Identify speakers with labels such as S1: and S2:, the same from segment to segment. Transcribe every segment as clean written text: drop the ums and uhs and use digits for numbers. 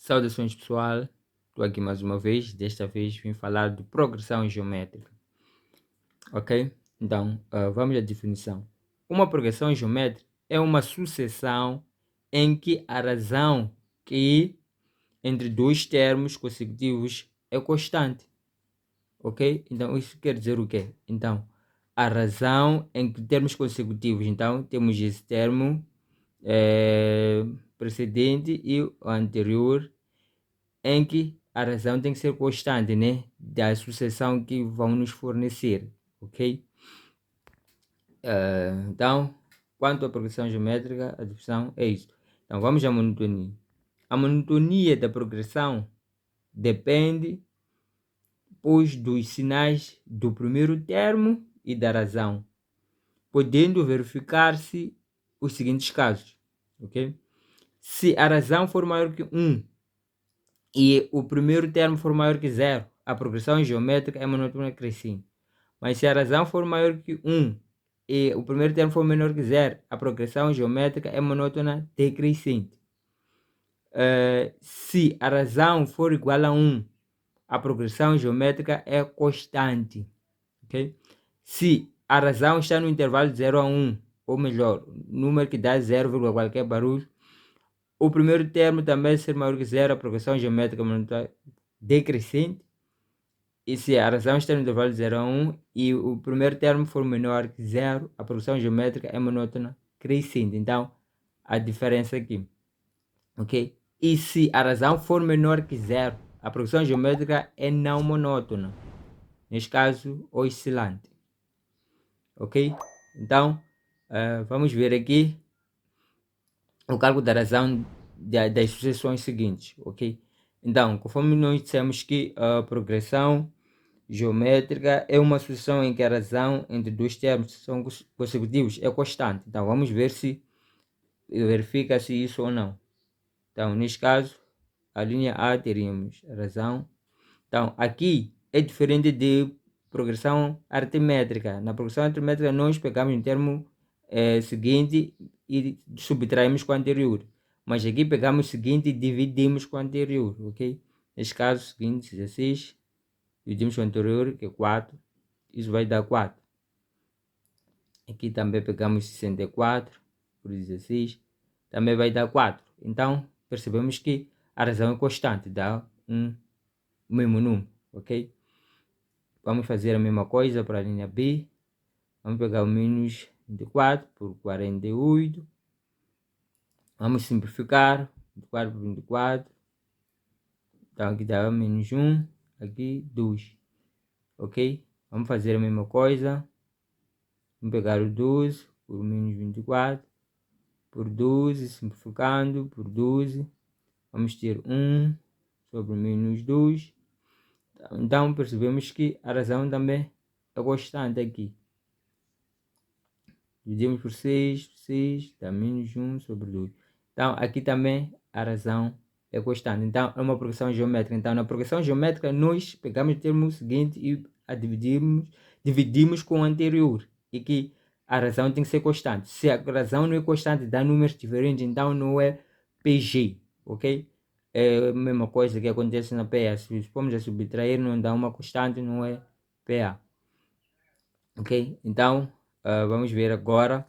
S1: Saudações pessoal, estou aqui mais uma vez, desta vez vim falar de progressão geométrica, ok? Então, vamos à definição. Uma progressão geométrica é uma sucessão em que a razão que entre dois termos consecutivos é constante, ok? Então, isso quer dizer o quê? Então, a razão em que termos consecutivos, então, temos esse termo precedente e o anterior, em que a razão tem que ser constante, né? Da sucessão que vão nos fornecer, ok? Então, quanto à progressão geométrica, a definição é isso. Então, vamos à monotonia. A monotonia da progressão depende, pois, dos sinais do primeiro termo e da razão, podendo verificar-se os seguintes casos, ok? Se a razão for maior que 1 e o primeiro termo for maior que 0, a progressão geométrica é monotônia crescente. Mas se a razão for maior que 1 e o primeiro termo for menor que 0, a progressão geométrica é monótona decrescente. Se a razão for igual a 1, a progressão geométrica é constante. Okay? Se a razão está no intervalo de 0 a 1, ou melhor, número que dá 0, qualquer barulho, o primeiro termo também ser maior que 0, a progressão geométrica é decrescente. E se a razão está no intervalo de 0 a 1 e o primeiro termo for menor que 0, a progressão geométrica é monótona crescente. Então, a diferença aqui, ok? E se a razão for menor que 0, a progressão geométrica é não monótona. Neste caso, oscilante. Ok? Então, vamos ver aqui o cálculo da razão das sucessões seguintes, ok? Então, conforme nós dissemos que a progressão geométrica é uma sucessão em que a razão entre dois termos que são consecutivos é constante. Então, vamos ver se verifica-se isso ou não. Então, neste caso, a linha A teríamos a razão. Então, aqui é diferente de progressão aritmétrica. Na progressão aritmétrica, nós pegamos o termo seguinte e subtraímos com o anterior. Mas aqui pegamos o seguinte e dividimos com o anterior, ok? Neste caso, seguinte, 16, dividimos com o anterior, que é 4. Isso vai dar 4. Aqui também pegamos 64 por 16. Também vai dar 4. Então, percebemos que a razão é constante, dá um mesmo número, ok? Vamos fazer a mesma coisa para a linha B. Vamos pegar o menos 24 por 48. Vamos simplificar. 24 por 24. Então aqui dá menos 1. Aqui 2. Ok? Vamos fazer a mesma coisa. Vamos pegar o 12 por menos 24. Por 12. Simplificando por 12. Vamos ter 1 sobre menos 2. Então percebemos que a razão também é constante aqui. Dividimos por 6 dá menos 1 sobre 2. Então, aqui também a razão é constante. Então, é uma progressão geométrica. Então, na progressão geométrica, nós pegamos o termo seguinte e a dividimos com o anterior. E que a razão tem que ser constante. Se a razão não é constante, dá números diferentes, então não é PG, ok? É a mesma coisa que acontece na PA. Se formos a subtrair, não dá uma constante, não é PA. Ok? Então, vamos ver agora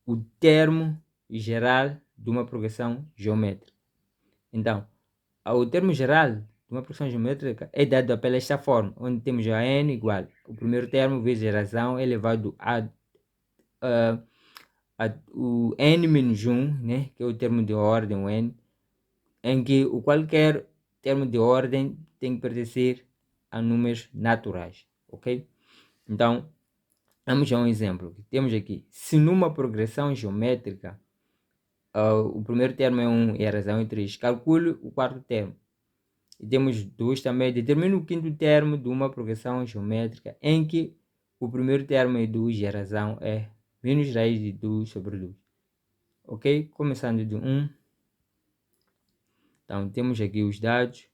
S1: o termo geral de uma progressão geométrica. Então, o termo geral de uma progressão geométrica é dado pela esta forma, onde temos a n igual o primeiro termo vezes a razão elevado a o n menos 1, né, que é o termo de ordem, o n, em que o qualquer termo de ordem tem que pertencer a números naturais, ok? Então, vamos a um exemplo. Temos aqui, se numa progressão geométrica o primeiro termo é 1 e a razão é 3, calcule o quarto termo. E temos 2 também, determine o quinto termo de uma progressão geométrica em que o primeiro termo é 2 e a razão é menos raiz de 2 sobre 2. Ok? Começando de 1. Então, temos aqui os dados.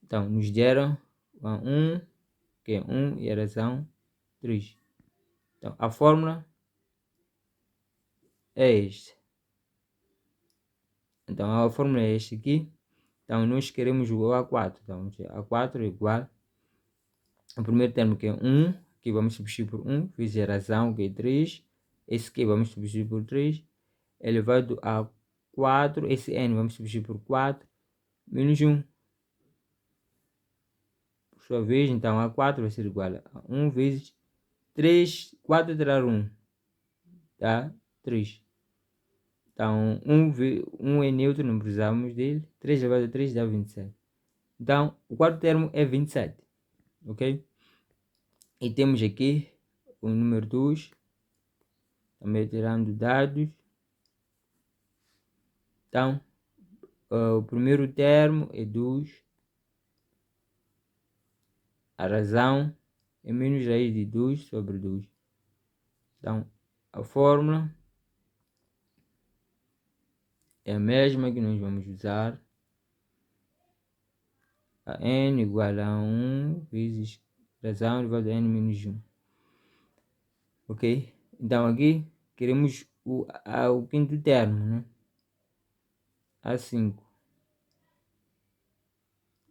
S1: Então, nos deram 1, que é 1 e a razão 3. Então, a fórmula é esta. Então a fórmula é esta aqui. Então nós queremos o A4. Então A4 é igual ao primeiro termo, que é 1, aqui vamos substituir por 1, vezes a razão, que é 3. Esse aqui vamos substituir por 3, elevado a 4, esse n vamos substituir por 4, menos 1. Por sua vez, então A4 vai ser igual a 1 vezes 3, 4 tirar 1, dá 3. Então 1 é neutro, não precisamos dele. 3 elevado a 3 dá 27. Então o quarto termo é 27, ok? E temos aqui o número 2, também tirando dados. Então o primeiro termo é 2, a razão é menos raiz de 2 sobre 2. Então a fórmula é a mesma que nós vamos usar. A n igual a 1 vezes razão elevado a n menos 1. Ok? Então aqui queremos o quinto termo, né? A5.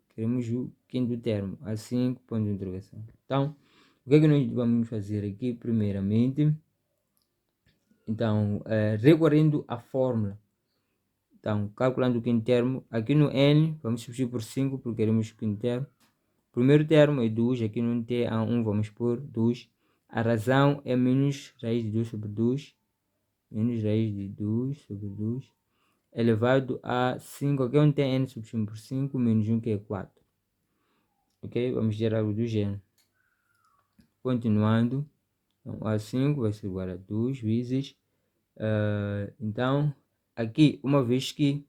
S1: Queremos o quinto termo, A5, ponto de interrogação. Então, o que é que nós vamos fazer aqui primeiramente? Então, recorrendo à fórmula. Então, calculando o quinto termo, aqui no n, vamos substituir por 5, porque queremos o quinto termo. O primeiro termo é 2, aqui no t a 1 vamos pôr 2. A razão é menos raiz de 2 sobre 2. Menos raiz de 2 sobre 2. Elevado a 5, aqui onde tem n substituímos por 5, menos 1 que é 4. Ok? Vamos gerar algo do gênero. Continuando, então A5 vai ser igual a 2 vezes. Então, aqui, uma vez que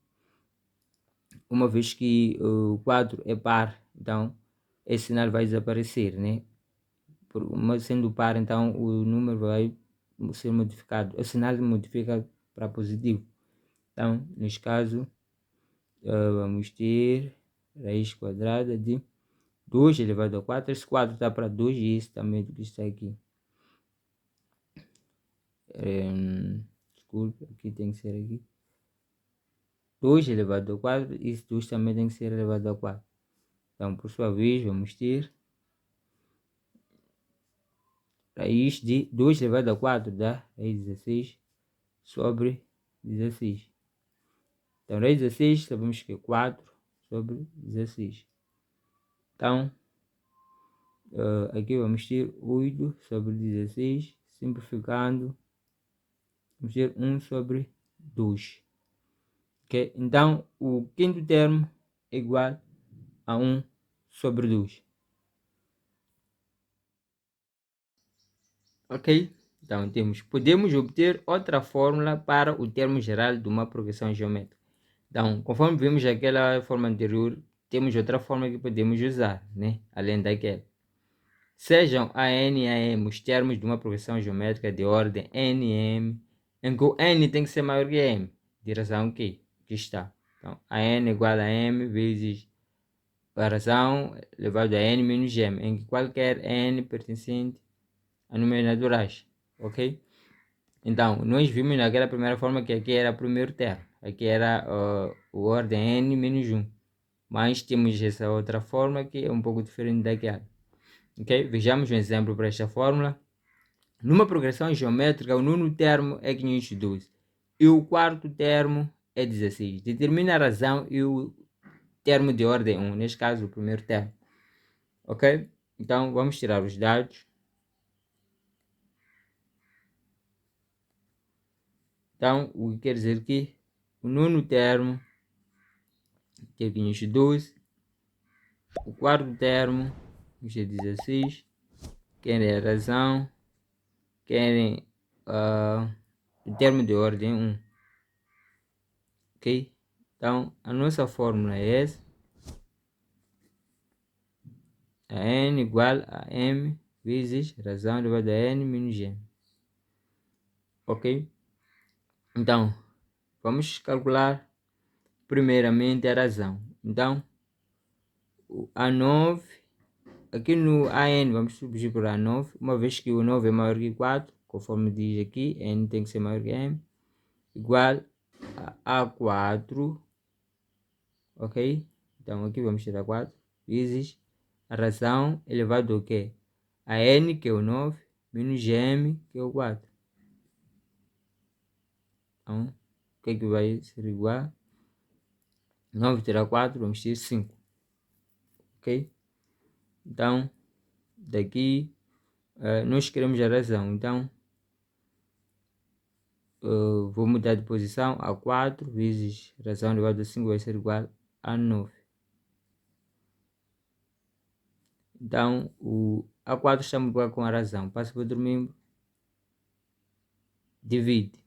S1: o 4 é par, então esse sinal vai desaparecer, né? Sendo par, então o número vai ser modificado. O sinal modifica para positivo. Então, neste caso, vamos ter raiz quadrada de 2 elevado a 4. Esse 4 está para 2 e esse também do que está aqui. Desculpa, aqui tem que ser aqui. 2 elevado a 4, e esse 2 também tem que ser elevado a 4. Então, por sua vez, vamos ter raiz de 2 elevado a 4 dá raiz de 16 sobre 16. Então, raiz de 16 sabemos que é 4 sobre 16. Então, aqui vamos ter 8 sobre 16, simplificando, vamos ter 1 sobre 2. Okay? Então, o quinto termo é igual a 1 sobre 2. Ok? Então, podemos obter outra fórmula para o termo geral de uma progressão geométrica. Então, conforme vimos aquela forma anterior, temos outra forma que podemos usar, né? Além daquela. Sejam a n e a m os termos de uma progressão geométrica de ordem n e m, em que o n tem que ser maior que m, de razão que está. Então, a n é igual a m vezes a razão elevado a n menos m, em que qualquer n pertencente a números naturais, ok? Então, nós vimos naquela primeira forma que aqui era o primeiro termo, aqui era o ordem n menos 1, mas temos essa outra forma que é um pouco diferente daquela, ok? Vejamos um exemplo para esta fórmula. Numa progressão geométrica, o nono termo é 512 e o quarto termo é 16. Determina a razão e o termo de ordem 1, neste caso o primeiro termo, ok? Então, vamos tirar os dados. Então, o que quer dizer que o nono termo, que é 512, o quarto termo, que é 16, querem a razão, querem o termo de ordem 1. Ok? Então, a nossa fórmula é essa. A n igual a m vezes razão elevada a n menos m. Ok? Então, vamos calcular primeiramente a razão. Então, a 9, aqui no AN vamos substituir por A9, uma vez que o 9 é maior que 4, conforme diz aqui, N tem que ser maior que M, igual A4, ok? Então aqui vamos tirar 4 vezes a razão elevado ao quê? A n, que é o 9, menos m, que é o 4. Então, o que é que vai ser igual? 9 tirar 4, vamos ter 5. Ok? Então, daqui, nós queremos a razão. Então, vou mudar de posição. A 4 vezes razão elevado a 5 vai ser igual a 9. Então, o A4 está igual com a razão. Passa para outro membro. Divide.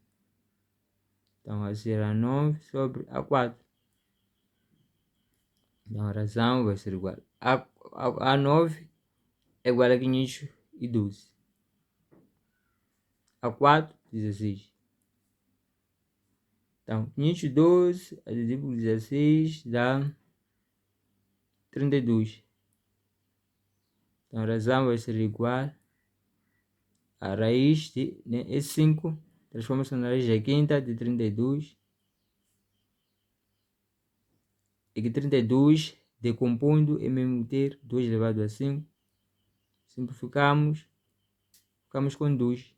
S1: Então, vai ser a 9 sobre a 4. Então, a razão vai ser igual a 9 é igual a 512. A 4, 16. Então, 512 a dividir por 16 dá 32. Então, a razão vai ser igual a raiz de, né, esse 5 transforma-se na raiz da quinta de 32. E que 32 decompondo é mesmo ter 2 elevado a 5. Simplificamos, ficamos com 2.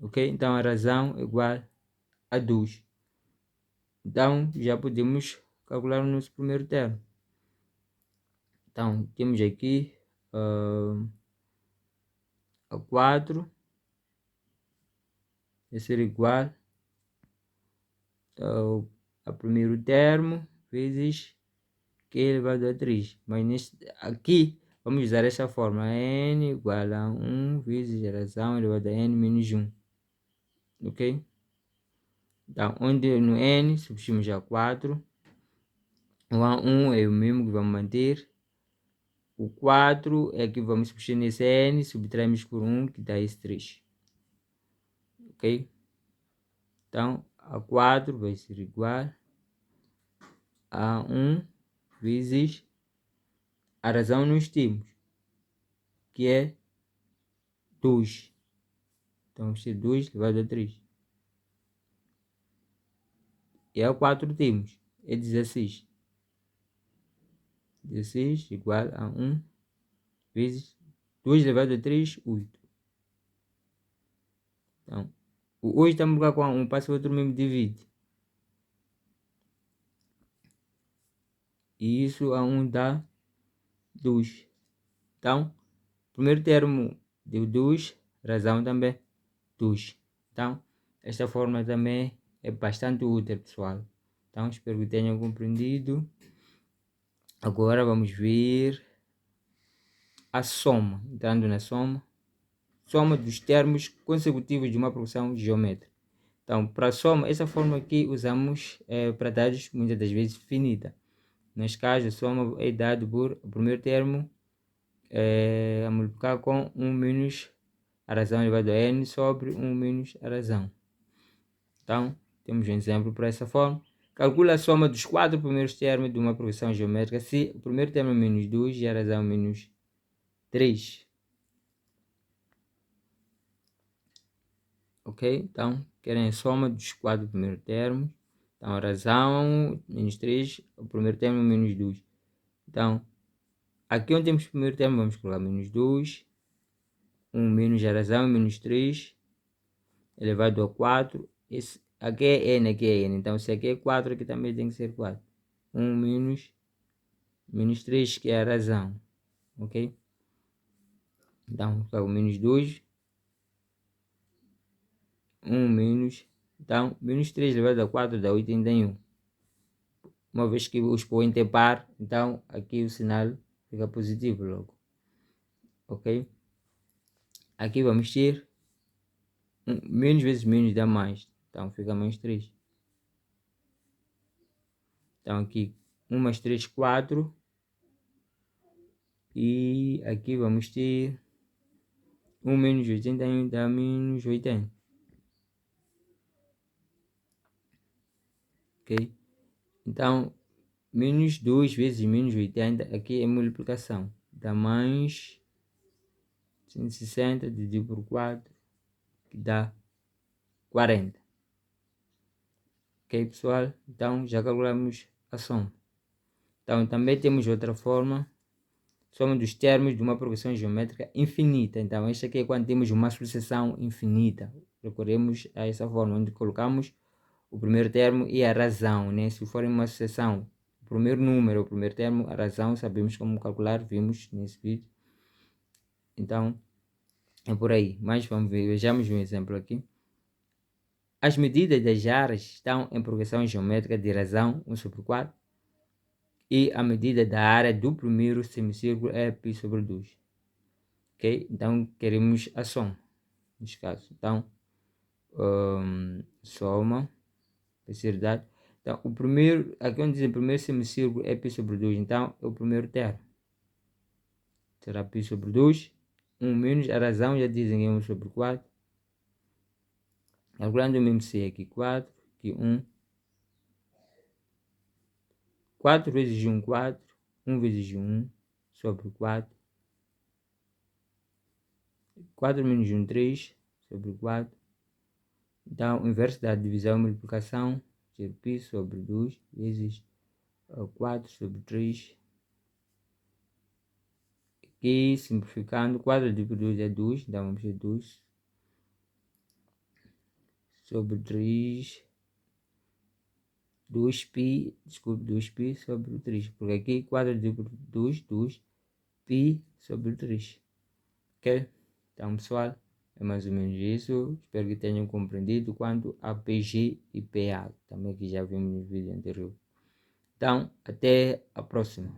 S1: Ok? Então a razão é igual a 2. Então já podemos calcular o nosso primeiro termo. Então temos aqui a 4 vai ser igual a primeiro termo vezes q elevado a 3. Mas aqui vamos usar essa forma. N igual a 1 vezes a razão elevado a n menos 1. Ok? Então, onde no n substituímos a 4. O A1 é o mesmo que vamos manter. O 4 é que vamos substituir nesse n, subtraímos por 1, que dá esse 3. Ok? Então, a 4 vai ser igual a 1 vezes a razão nós temos, que é 2. Então, vamos ter 2 elevado a 3. E a 4 temos, é 16. 16 igual a 1 vezes 2 elevado a 3, 8. Então, o 8 está multiplicado com a 1, passa o outro mesmo, divide. E isso a 1 dá 2. Então, primeiro termo deu 2, razão também 2. Então, esta forma também é bastante útil, pessoal. Então, espero que tenham compreendido. Agora vamos ver a soma. Entrando na soma. Soma dos termos consecutivos de uma progressão geométrica. Então, para a soma, essa forma aqui usamos para dados muitas das vezes finita. Neste caso, a soma é dado por o primeiro termo a multiplicar com 1 menos a razão elevado a n sobre 1 menos a razão. Então, temos um exemplo para essa forma. Calcula a soma dos 4 primeiros termos de uma progressão geométrica se o primeiro termo é menos 2 e a razão menos 3. Ok? Então, querem a soma dos 4 primeiros termos. Então, a razão menos 3, o primeiro termo menos 2. Então, aqui onde temos o primeiro termo, vamos colocar menos 2. 1 menos a razão menos 3 elevado a 4. Esse, aqui é n, aqui é n. Então, se aqui é 4, aqui também tem que ser 4. 1 menos 3, que é a razão. Ok? Então, fica o menos 2. 1 menos. Então, menos 3 elevado a 4 dá 81. Uma vez que o expoente é par, então aqui o sinal fica positivo logo. Ok? Aqui vamos ter menos vezes menos dá mais. Então fica mais 3. Então aqui 1 mais 3, 4. E aqui vamos ter 1 menos 81 dá menos 80. Ok? Então, menos 2 vezes menos 80, aqui é multiplicação. Dá mais 160 dividido por 4, que dá 40. Ok, pessoal? Então, já calculamos a soma. Então, também temos outra forma, soma dos termos de uma progressão geométrica infinita. Então, esta aqui é quando temos uma sucessão infinita. Recorremos a essa forma, onde colocamos o primeiro termo e a razão, né? Se for em uma sucessão, o primeiro número, o primeiro termo, a razão, sabemos como calcular, vimos nesse vídeo. Então, é por aí. Mas vamos ver, vejamos um exemplo aqui. As medidas das áreas estão em progressão geométrica de razão 1/4 e a medida da área do primeiro semicírculo é π sobre 2. Ok? Então, queremos a soma, neste caso. Então, soma, vai ser dado. Então, o primeiro, aqui onde diz o primeiro semicírculo é π sobre 2, então é o primeiro termo. Será π sobre 2, 1 menos a razão, já dizem é 1/4. Calculando o mesmo C aqui, 4, aqui 1. 4 vezes 1, 4. 1 vezes 1 sobre 4. 4 menos 1, 3 sobre 4. Então, o inverso da divisão é multiplicação. Ser π sobre 2 vezes 4 sobre 3. Aqui, simplificando, 4 dividido por 2 é 2. Então, vamos ter 2 sobre 3. 2π, desculpe, 2π sobre 3. Porque aqui, 4 dividido por 2, 2π sobre 3. Ok? Então, pessoal, é mais ou menos isso. Espero que tenham compreendido quanto a PG e PA, também que já vimos no vídeo anterior. Então, até a próxima.